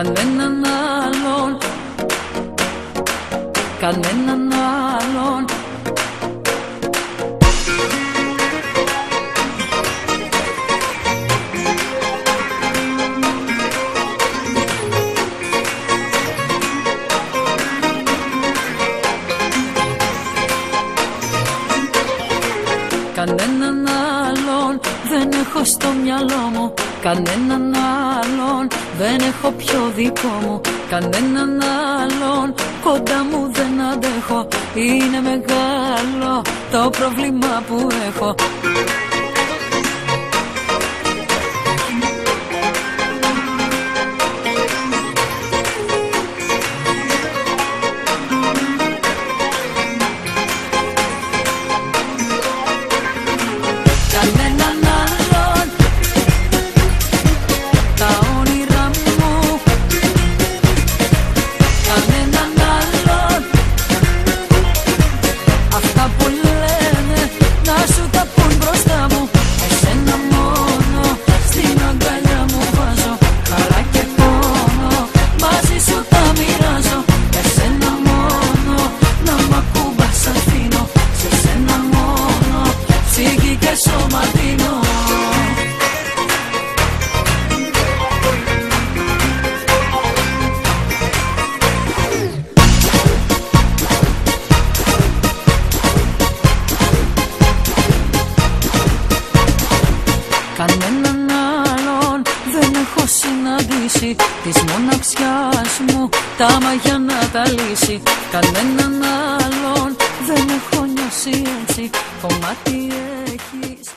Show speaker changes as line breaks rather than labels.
κανέναν άλλον, κανέναν άλλον. Κανέναν άλλον δεν έχω στο μυαλό μου, κανέναν άλλον δεν έχω πιο δικό μου, κανέναν άλλον κοντά μου δεν αντέχω. Είναι μεγάλο το πρόβλημα που έχω. Κανέναν άλλον δεν έχω συναντήσει, της μοναξιάς μου τα μαγιά να τα λύσει. Κανέναν άλλον δεν έχω νιώσει έτσι, κομμάτι